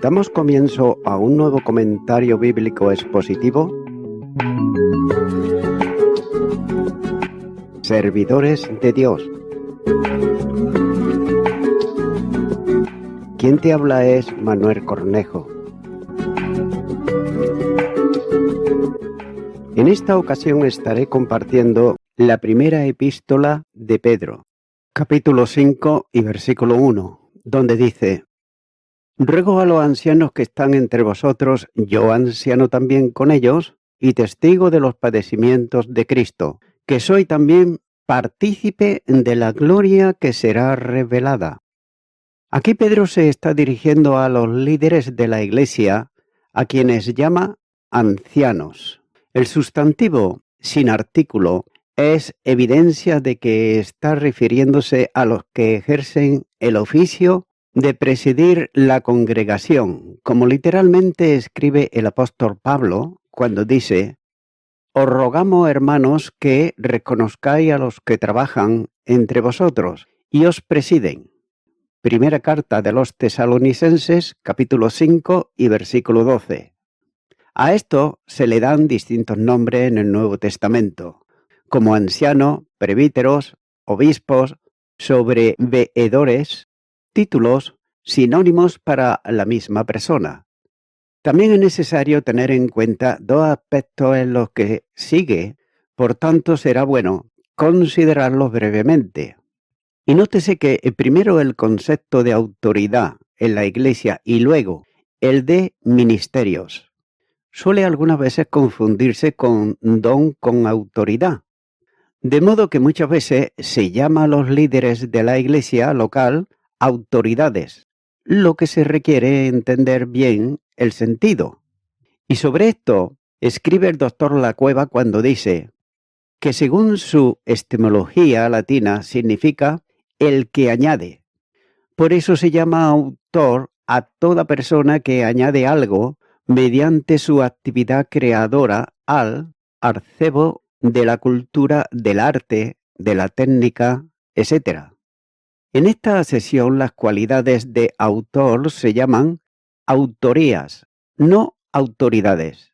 Damos comienzo a un nuevo comentario bíblico expositivo. Servidores de Dios. Quien te habla es Manuel Cornejo. En esta ocasión estaré compartiendo la primera epístola de Pedro, capítulo 5 y versículo 1, donde dice: Ruego a los ancianos que están entre vosotros, yo anciano también con ellos, y testigo de los padecimientos de Cristo, que soy también partícipe de la gloria que será revelada. Aquí Pedro se está dirigiendo a los líderes de la Iglesia, a quienes llama ancianos. El sustantivo sin artículo es evidencia de que está refiriéndose a los que ejercen el oficio de presidir la congregación, como literalmente escribe el apóstol Pablo cuando dice: Os rogamos, hermanos, que reconozcáis a los que trabajan entre vosotros y os presiden. Primera carta de los Tesalonicenses, capítulo 5 y versículo 12. A esto se le dan distintos nombres en el Nuevo Testamento, como ancianos, presbíteros, obispos, sobreveedores, títulos sinónimos para la misma persona. También es necesario tener en cuenta dos aspectos en los que sigue, por tanto será bueno considerarlos brevemente. Y nótese que primero el concepto de autoridad en la Iglesia y luego el de ministerios. Suele algunas veces confundirse con don con autoridad, de modo que muchas veces se llama a los líderes de la Iglesia local autoridades, lo que se requiere entender bien el sentido. Y sobre esto escribe el doctor Lacueva cuando dice que según su etimología latina significa el que añade. Por eso se llama autor a toda persona que añade algo mediante su actividad creadora al arcebo de la cultura, del arte, de la técnica, etc. En esta sesión las cualidades de autor se llaman autorías, no autoridades.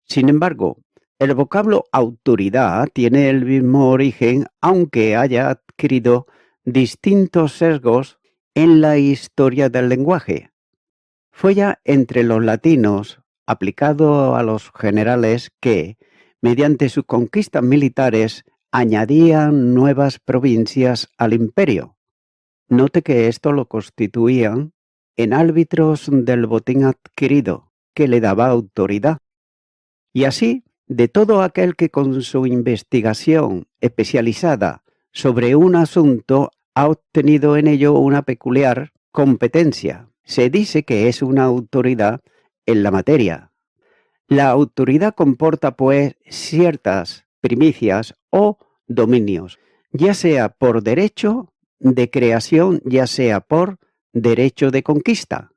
Sin embargo, el vocablo autoridad tiene el mismo origen, aunque haya adquirido distintos sesgos en la historia del lenguaje. Fue ya entre los latinos, aplicado a los generales que, mediante sus conquistas militares, añadían nuevas provincias al imperio. Note que esto lo constituían en árbitros del botín adquirido, que le daba autoridad. Y así, de todo aquel que con su investigación especializada sobre un asunto ha obtenido en ello una peculiar competencia, se dice que es una autoridad en la materia. La autoridad comporta, pues, ciertas primicias o dominios, ya sea por derecho de creación, ya sea por derecho de conquista.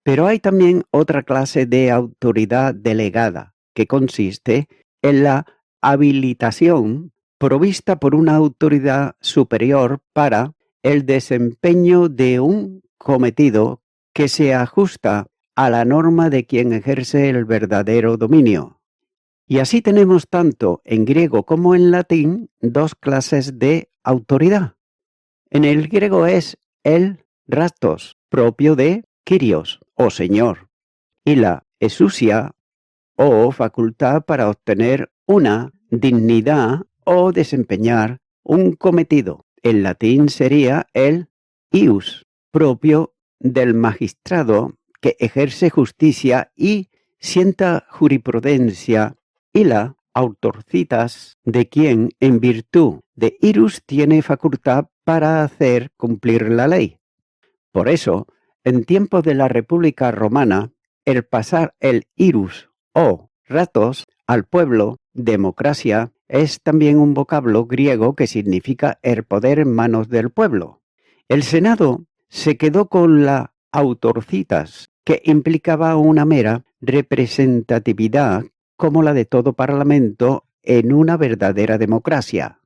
Pero hay también otra clase de autoridad delegada, que consiste en la habilitación provista por una autoridad superior para el desempeño de un cometido que se ajusta a la norma de quien ejerce el verdadero dominio. Y así tenemos tanto en griego como en latín dos clases de autoridad. En el griego es el rastos, propio de Kyrios, o Señor, y la exousia, o facultad para obtener una dignidad o desempeñar un cometido. En latín sería el ius, propio del magistrado que ejerce justicia y sienta jurisprudencia, y la autorcitas, de quien en virtud de ius tiene facultad para hacer cumplir la ley. Por eso, en tiempos de la República Romana, el pasar el ius o ratos al pueblo, democracia, es también un vocablo griego que significa el poder en manos del pueblo. El Senado se quedó con la autorcitas, que implicaba una mera representatividad como la de todo parlamento en una verdadera democracia.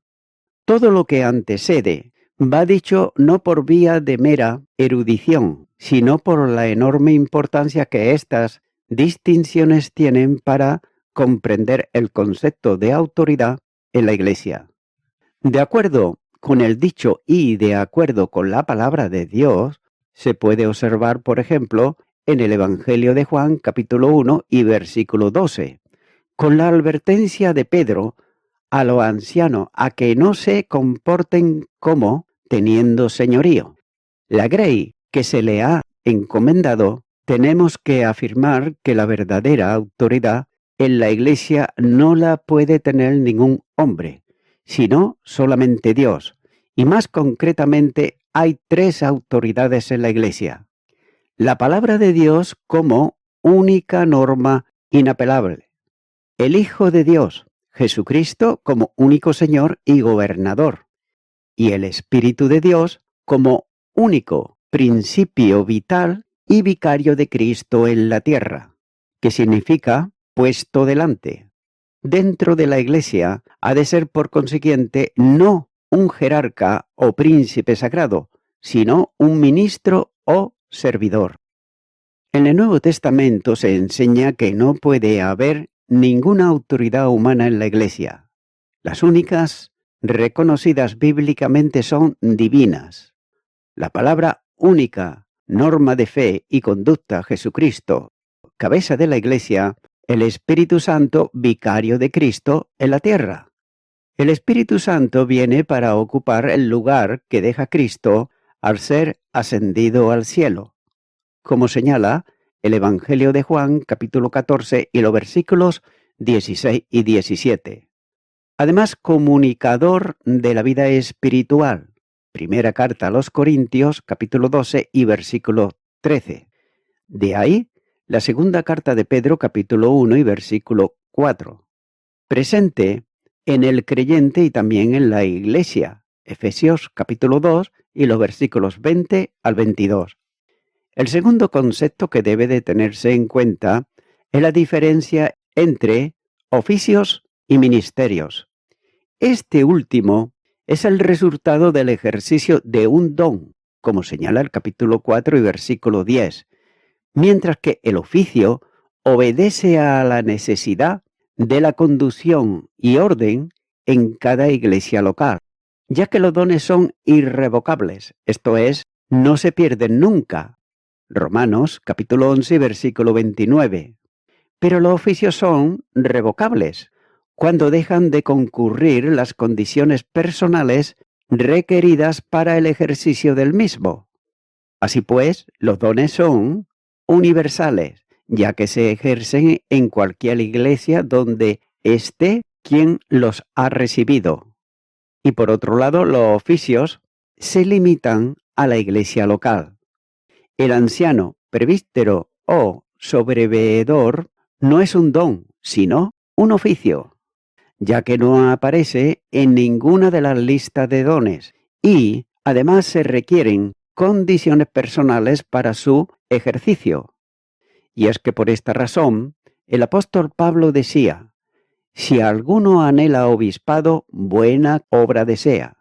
Todo lo que antecede va dicho no por vía de mera erudición, sino por la enorme importancia que estas distinciones tienen para comprender el concepto de autoridad en la Iglesia. De acuerdo con el dicho y de acuerdo con la palabra de Dios, se puede observar, por ejemplo, en el Evangelio de Juan, capítulo 1 y versículo 12, con la advertencia de Pedro a los ancianos a que no se comporten como teniendo señorío. La grey que se le ha encomendado, tenemos que afirmar que la verdadera autoridad en la Iglesia no la puede tener ningún hombre, sino solamente Dios. Y más concretamente, hay tres autoridades en la Iglesia. La palabra de Dios como única norma inapelable. El Hijo de Dios, Jesucristo, como único Señor y gobernador. Y el Espíritu de Dios como único principio vital y vicario de Cristo en la tierra, que significa puesto delante. Dentro de la Iglesia ha de ser por consiguiente no un jerarca o príncipe sagrado, sino un ministro o servidor. En el Nuevo Testamento se enseña que no puede haber ninguna autoridad humana en la Iglesia. Las únicas reconocidas bíblicamente son divinas. La palabra única, norma de fe y conducta, Jesucristo, cabeza de la Iglesia, el Espíritu Santo, vicario de Cristo en la tierra. El Espíritu Santo viene para ocupar el lugar que deja Cristo al ser ascendido al cielo, como señala el Evangelio de Juan, capítulo 14, y los versículos 16 y 17. Además, comunicador de la vida espiritual. Primera carta a los Corintios, capítulo 12 y versículo 13. De ahí, la segunda carta de Pedro, capítulo 1 y versículo 4. Presente en el creyente y también en la Iglesia. Efesios, capítulo 2 y los versículos 20 al 22. El segundo concepto que debe de tenerse en cuenta es la diferencia entre oficios y ministerios. Este último es el resultado del ejercicio de un don, como señala el capítulo 4 y versículo 10, mientras que el oficio obedece a la necesidad de la conducción y orden en cada iglesia local, ya que los dones son irrevocables, esto es, no se pierden nunca. Romanos capítulo 11 versículo 29. Pero los oficios son revocables cuando dejan de concurrir las condiciones personales requeridas para el ejercicio del mismo. Así pues, los dones son universales, ya que se ejercen en cualquier iglesia donde esté quien los ha recibido. Y por otro lado, los oficios se limitan a la iglesia local. El anciano, presbítero o sobreveedor no es un don, sino un oficio, ya que no aparece en ninguna de las listas de dones y además se requieren condiciones personales para su ejercicio. Y es que por esta razón, el apóstol Pablo decía, si alguno anhela obispado, buena obra desea,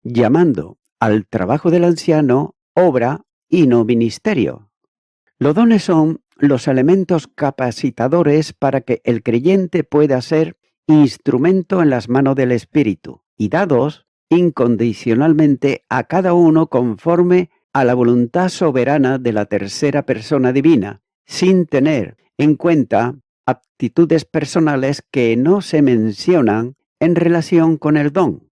llamando al trabajo del anciano obra y no ministerio. Los dones son los elementos capacitadores para que el creyente pueda ser instrumento en las manos del Espíritu y dados incondicionalmente a cada uno conforme a la voluntad soberana de la tercera persona divina, sin tener en cuenta aptitudes personales que no se mencionan en relación con el don.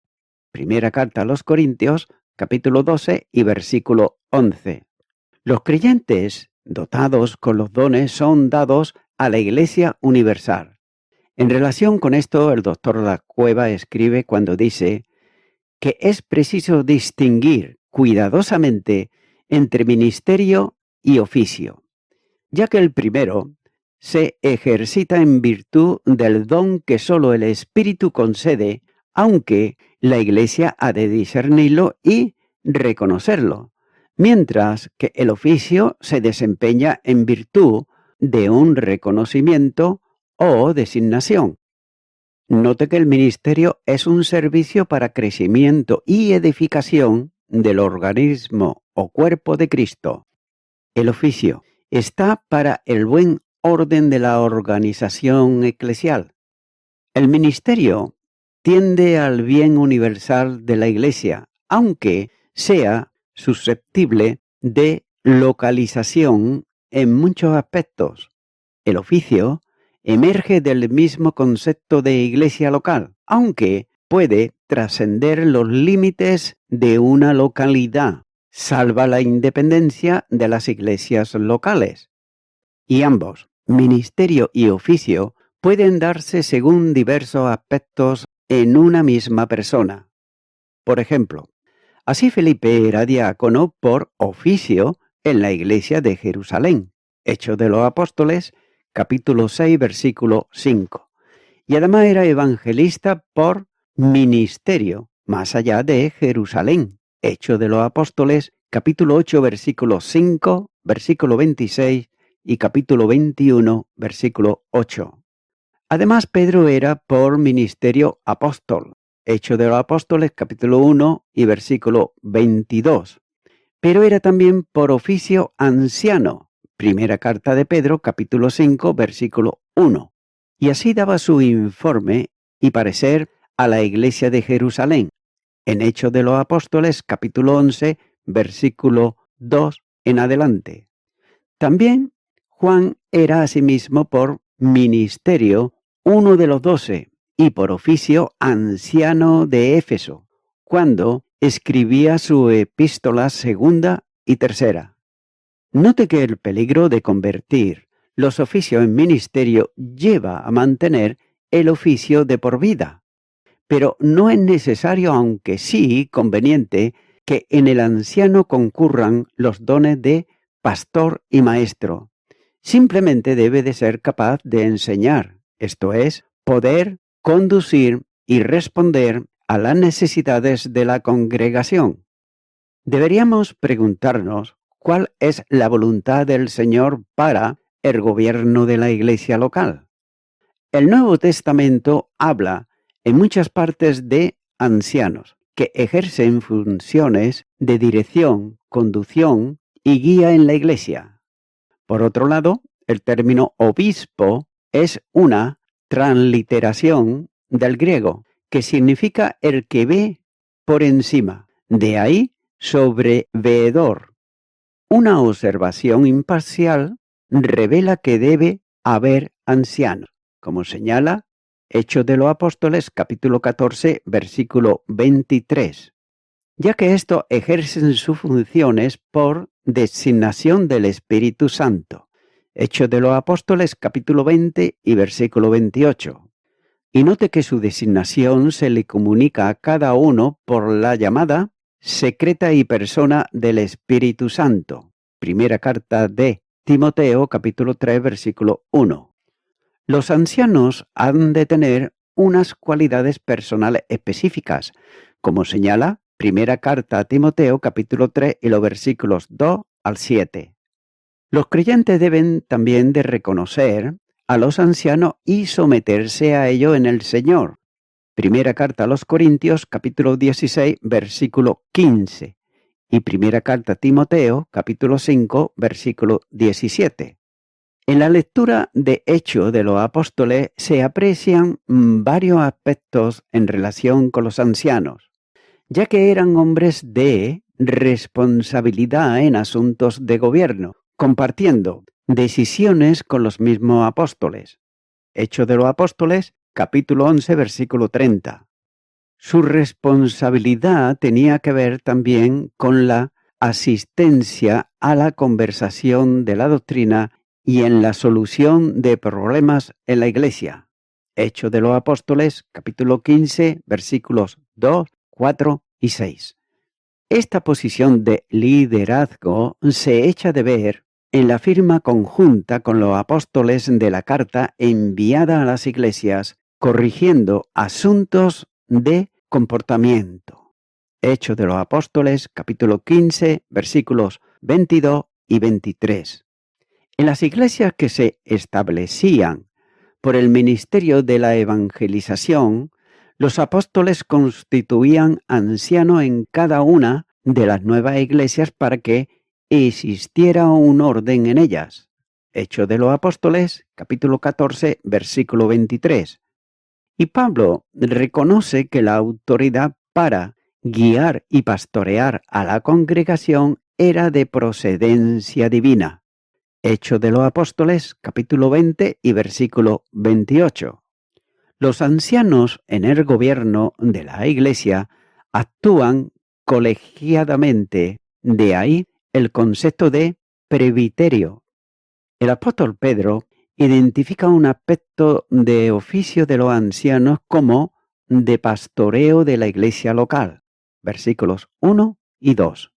Primera carta a los Corintios, capítulo 12 y versículo 11. Los creyentes dotados con los dones son dados a la Iglesia universal. En relación con esto, el doctor Lacueva escribe cuando dice que es preciso distinguir cuidadosamente entre ministerio y oficio, ya que el primero se ejercita en virtud del don que sólo el Espíritu concede, aunque la Iglesia ha de discernirlo y reconocerlo, mientras que el oficio se desempeña en virtud de un reconocimiento o designación. Note que el ministerio es un servicio para crecimiento y edificación del organismo o cuerpo de Cristo. El oficio está para el buen orden de la organización eclesial. El ministerio tiende al bien universal de la Iglesia, aunque sea susceptible de localización en muchos aspectos. El oficio emerge del mismo concepto de iglesia local, aunque puede trascender los límites de una localidad, salva la independencia de las iglesias locales. Y ambos, ministerio y oficio, pueden darse según diversos aspectos en una misma persona. Por ejemplo, así Felipe era diácono por oficio en la iglesia de Jerusalén, Hechos de los Apóstoles, capítulo 6, versículo 5. Y además era evangelista por ministerio, más allá de Jerusalén, Hechos de los Apóstoles, capítulo 8, versículo 5, versículo 26 y capítulo 21, versículo 8. Además, Pedro era por ministerio apóstol, Hechos de los Apóstoles, capítulo 1 y versículo 22. Pero era también por oficio anciano, primera carta de Pedro, capítulo 5, versículo 1. Y así daba su informe y parecer a la iglesia de Jerusalén, en Hechos de los Apóstoles, capítulo 11, versículo 2 en adelante. También Juan era asimismo por ministerio uno de los 12 y por oficio anciano de Éfeso, cuando escribía su epístola segunda y tercera. Note que el peligro de convertir los oficios en ministerio lleva a mantener el oficio de por vida, pero no es necesario, aunque sí conveniente, que en el anciano concurran los dones de pastor y maestro. Simplemente debe de ser capaz de enseñar, esto es, poder conducir y responder a las necesidades de la congregación. Deberíamos preguntarnos cuál es la voluntad del Señor para el gobierno de la iglesia local. El Nuevo Testamento habla en muchas partes de ancianos que ejercen funciones de dirección, conducción y guía en la iglesia. Por otro lado, el término obispo es una transliteración del griego, que significa el que ve por encima. De ahí, sobreveedor. Una observación imparcial revela que debe haber ancianos, como señala Hechos de los Apóstoles, capítulo 14, versículo 23. Ya que estos ejercen sus funciones por designación del Espíritu Santo. Hechos de los Apóstoles, capítulo 20 y versículo 28. Y note que su designación se le comunica a cada uno por la llamada secreta y persona del Espíritu Santo. Primera carta de Timoteo, capítulo 3, versículo 1. Los ancianos han de tener unas cualidades personales específicas, como señala Primera carta a Timoteo, capítulo 3 y los versículos 2 al 7. Los creyentes deben también de reconocer a los ancianos y someterse a ellos en el Señor. Primera carta a los Corintios, capítulo 16, versículo 15. Y primera carta a Timoteo, capítulo 5, versículo 17. En la lectura de Hechos de los Apóstoles se aprecian varios aspectos en relación con los ancianos, ya que eran hombres de responsabilidad en asuntos de gobierno, compartiendo decisiones con los mismos apóstoles. Hechos de los Apóstoles, capítulo 11, versículo 30. Su responsabilidad tenía que ver también con la asistencia a la conversación de la doctrina y en la solución de problemas en la iglesia. Hechos de los Apóstoles, capítulo 15, versículos 2, 4 y 6. Esta posición de liderazgo se echa de ver en la firma conjunta con los apóstoles de la carta enviada a las iglesias, corrigiendo asuntos de comportamiento. Hechos de los Apóstoles, capítulo 15, versículos 22 y 23. En las iglesias que se establecían por el ministerio de la evangelización, los apóstoles constituían ancianos en cada una de las nuevas iglesias para que existiera un orden en ellas. Hechos de los Apóstoles, capítulo 14, versículo 23. Y Pablo reconoce que la autoridad para guiar y pastorear a la congregación era de procedencia divina. Hechos de los Apóstoles, capítulo 20 y versículo 28. Los ancianos en el gobierno de la Iglesia actúan colegiadamente, de ahí el concepto de presbiterio. El apóstol Pedro identifica un aspecto de oficio de los ancianos como de pastoreo de la iglesia local, versículos 1 y 2.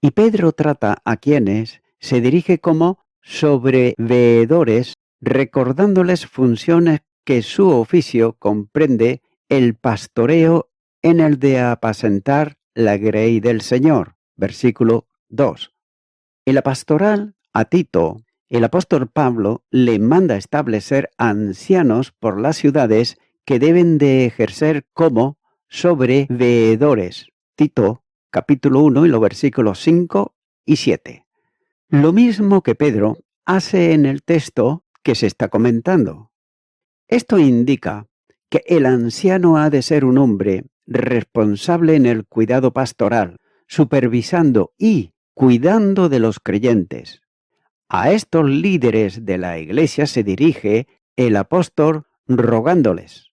Y Pedro trata a quienes se dirige como sobreveedores, recordándoles funciones que su oficio comprende el pastoreo en el de apacentar la grey del Señor, versículo 2. En la pastoral a Tito, el apóstol Pablo le manda establecer ancianos por las ciudades que deben de ejercer como sobreveedores. Tito, capítulo 1 y los versículos 5 y 7. Lo mismo que Pedro hace en el texto que se está comentando. Esto indica que el anciano ha de ser un hombre responsable en el cuidado pastoral, supervisando y cuidando de los creyentes. A estos líderes de la iglesia se dirige el apóstol rogándoles.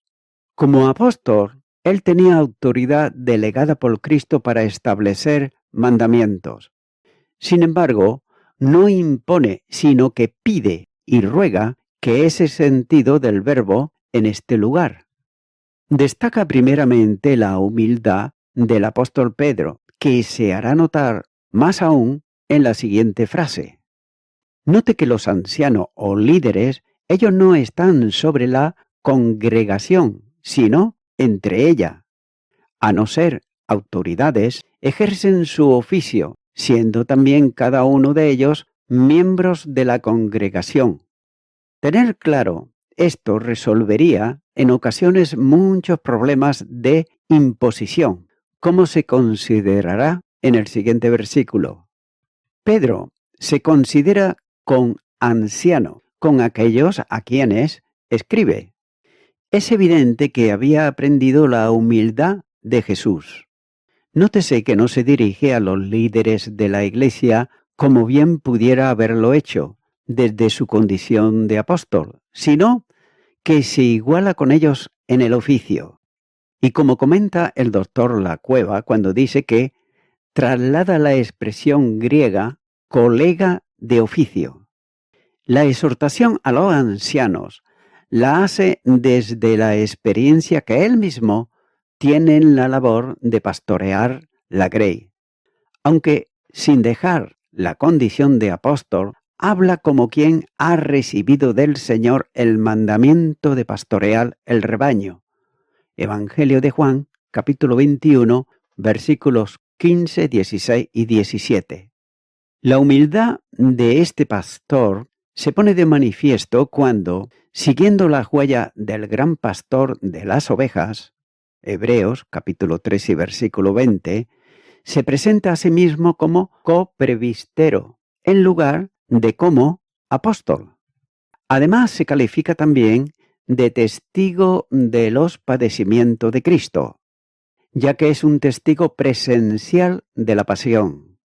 Como apóstol, él tenía autoridad delegada por Cristo para establecer mandamientos. Sin embargo, no impone, sino que pide y ruega, que ese sentido del verbo en este lugar. Destaca primeramente la humildad del apóstol Pedro, que se hará notar más aún en la siguiente frase. Note que los ancianos o líderes, ellos no están sobre la congregación, sino entre ella. A no ser autoridades, ejercen su oficio, siendo también cada uno de ellos miembros de la congregación. Tener claro esto resolvería en ocasiones muchos problemas de imposición, como se considerará en el siguiente versículo. Pedro se considera con anciano, con aquellos a quienes escribe. Es evidente que había aprendido la humildad de Jesús. Nótese que no se dirige a los líderes de la iglesia como bien pudiera haberlo hecho desde su condición de apóstol, sino que se iguala con ellos en el oficio. Y como comenta el doctor Lacueva cuando dice que traslada la expresión griega colega de oficio. La exhortación a los ancianos la hace desde la experiencia que él mismo tiene en la labor de pastorear la grey. Aunque sin dejar la condición de apóstol, habla como quien ha recibido del Señor el mandamiento de pastorear el rebaño. Evangelio de Juan, capítulo 21, versículos 15, 16 y 17. La humildad de este pastor se pone de manifiesto cuando, siguiendo la huella del gran pastor de las ovejas, Hebreos capítulo 3 y versículo 20, se presenta a sí mismo como copresbítero, en lugar de como apóstol. Además, se califica también de testigo de los padecimientos de Cristo, ya que es un testigo presencial de la pasión.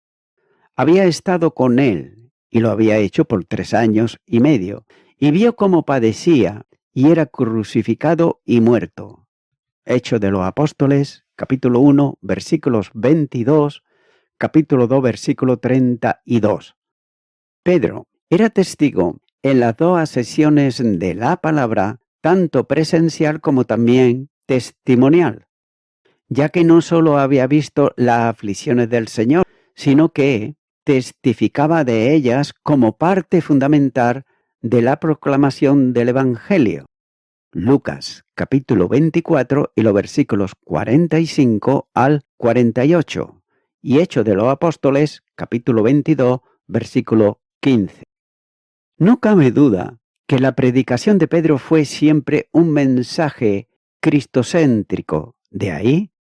Había estado con él, y lo había hecho por 3 años y medio, y vio cómo padecía, y era crucificado y muerto. Hechos de los Apóstoles, capítulo 1, versículos 22, capítulo 2, versículo 32. Pedro era testigo en las 2 sesiones de la palabra, tanto presencial como también testimonial, ya que no solo había visto las aflicciones del Señor, sino que testificaba de ellas como parte fundamental de la proclamación del Evangelio. Lucas, capítulo 24 y los versículos 45 al 48, y Hechos de los Apóstoles, capítulo 22, versículo 15. No cabe duda que la predicación de Pedro fue siempre un mensaje cristocéntrico, de ahí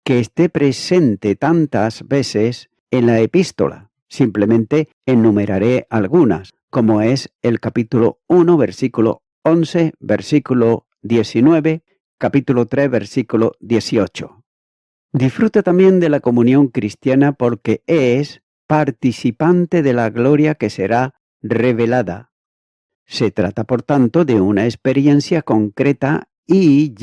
que esté presente tantas veces en la epístola. Simplemente enumeraré algunas, como es el capítulo 1, versículo 11, versículo 19, capítulo 3, versículo 18. Disfruta también de la comunión cristiana porque es participante de la gloria que será revelada. Se trata, por tanto, de una experiencia concreta y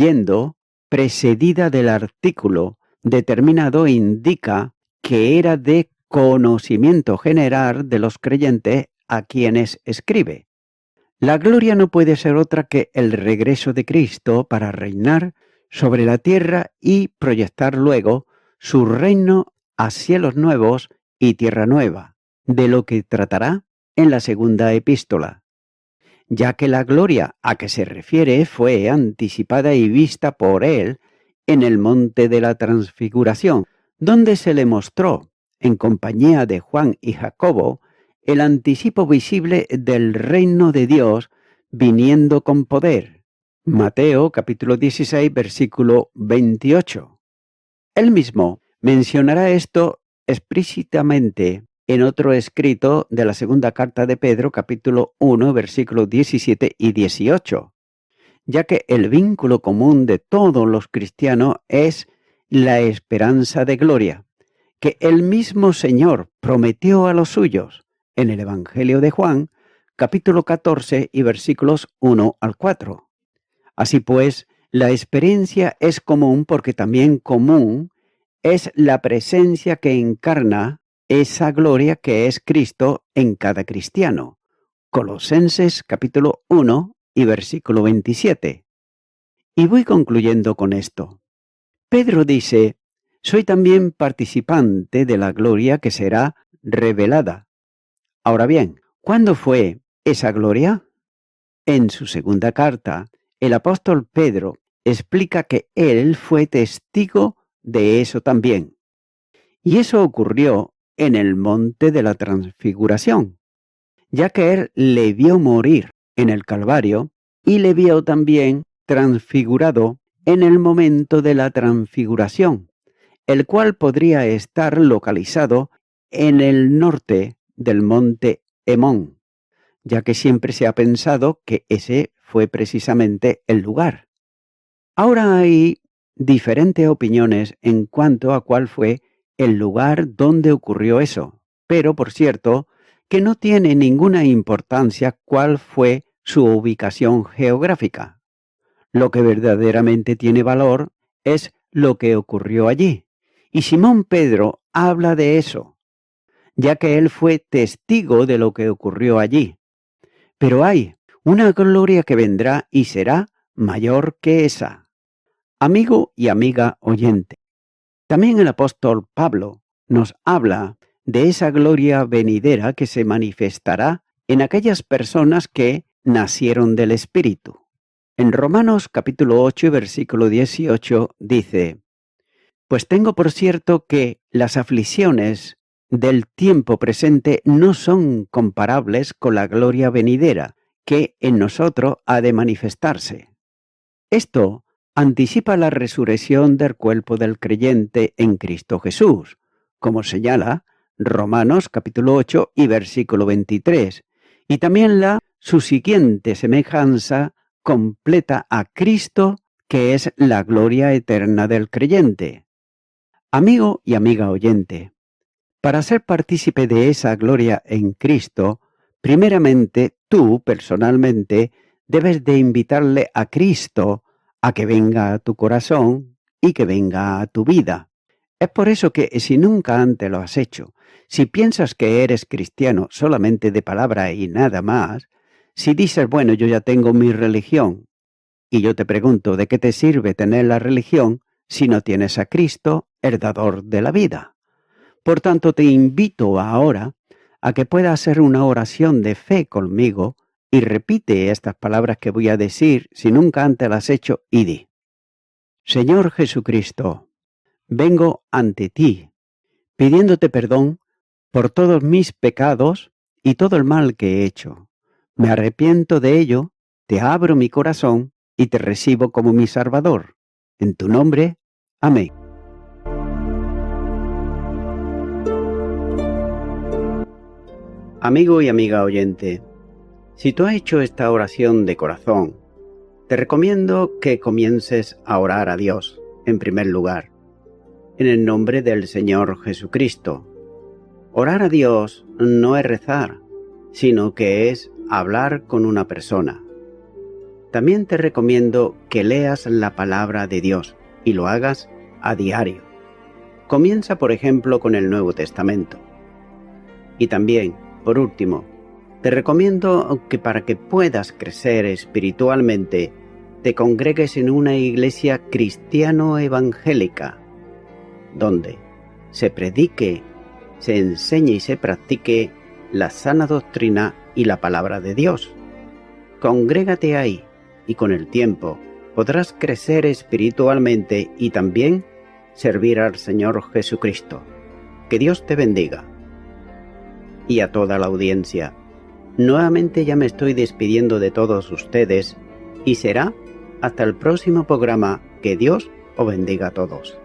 precedida del artículo determinado indica que era de conocimiento general de los creyentes a quienes escribe. La gloria no puede ser otra que el regreso de Cristo para reinar sobre la tierra y proyectar luego su reino a cielos nuevos y tierra nueva, de lo que tratará en la segunda epístola, ya que la gloria a que se refiere fue anticipada y vista por él en el monte de la transfiguración, donde se le mostró, en compañía de Juan y Jacobo, el anticipo visible del reino de Dios viniendo con poder. Mateo capítulo 16, versículo 28. Él mismo mencionará esto explícitamente en otro escrito de la segunda carta de Pedro, capítulo 1, versículos 17 y 18, ya que el vínculo común de todos los cristianos es la esperanza de gloria, que el mismo Señor prometió a los suyos en el Evangelio de Juan, capítulo 14 y versículos 1 al 4. Así pues, la experiencia es común porque también común es la presencia que encarna esa gloria que es Cristo en cada cristiano. Colosenses capítulo 1 y versículo 27. Y voy concluyendo con esto. Pedro dice, soy también participante de la gloria que será revelada. Ahora bien, ¿cuándo fue esa gloria? En su segunda carta, el apóstol Pedro explica que él fue testigo de eso también. Y eso ocurrió en el monte de la transfiguración, ya que él le vio morir en el Calvario y le vio también transfigurado en el momento de la transfiguración, el cual podría estar localizado en el norte del monte Hemón, ya que siempre se ha pensado que ese fue precisamente el lugar. Ahora hay diferentes opiniones en cuanto a cuál fue el lugar donde ocurrió eso, pero por cierto, que no tiene ninguna importancia cuál fue su ubicación geográfica. Lo que verdaderamente tiene valor es lo que ocurrió allí. Y Simón Pedro habla de eso, ya que él fue testigo de lo que ocurrió allí. Pero hay una gloria que vendrá y será mayor que esa. Amigo y amiga oyente, también el apóstol Pablo nos habla de esa gloria venidera que se manifestará en aquellas personas que nacieron del Espíritu. En Romanos capítulo 8 y versículo 18 dice, pues tengo por cierto que las aflicciones del tiempo presente no son comparables con la gloria venidera que en nosotros ha de manifestarse. Esto anticipa la resurrección del cuerpo del creyente en Cristo Jesús, como señala Romanos capítulo 8 y versículo 23, y también la subsiguiente semejanza completa a Cristo, que es la gloria eterna del creyente. Amigo y amiga oyente, para ser partícipe de esa gloria en Cristo, primeramente tú personalmente debes de invitarle a Cristo a que venga a tu corazón y que venga a tu vida. Es por eso que si nunca antes lo has hecho, si piensas que eres cristiano solamente de palabra y nada más, si dices, bueno, yo ya tengo mi religión, y yo te pregunto, ¿de qué te sirve tener la religión si no tienes a Cristo, el dador de la vida? Por tanto, te invito ahora a que puedas hacer una oración de fe conmigo y repite estas palabras que voy a decir si nunca antes las has hecho y di. Señor Jesucristo, vengo ante ti, pidiéndote perdón por todos mis pecados y todo el mal que he hecho. Me arrepiento de ello, te abro mi corazón y te recibo como mi Salvador. En tu nombre, amén. Amigo y amiga oyente, si tú has hecho esta oración de corazón, te recomiendo que comiences a orar a Dios, en primer lugar, en el nombre del Señor Jesucristo. Orar a Dios no es rezar, sino que es hablar con una persona. También te recomiendo que leas la palabra de Dios y lo hagas a diario. Comienza, por ejemplo, con el Nuevo Testamento. Y también, por último, te recomiendo que para que puedas crecer espiritualmente, te congregues en una iglesia cristiano-evangélica, donde se predique, se enseñe y se practique la sana doctrina y la palabra de Dios. Congrégate ahí y con el tiempo podrás crecer espiritualmente y también servir al Señor Jesucristo. Que Dios te bendiga. Y a toda la audiencia, nuevamente ya me estoy despidiendo de todos ustedes y será hasta el próximo programa. Que Dios os bendiga a todos.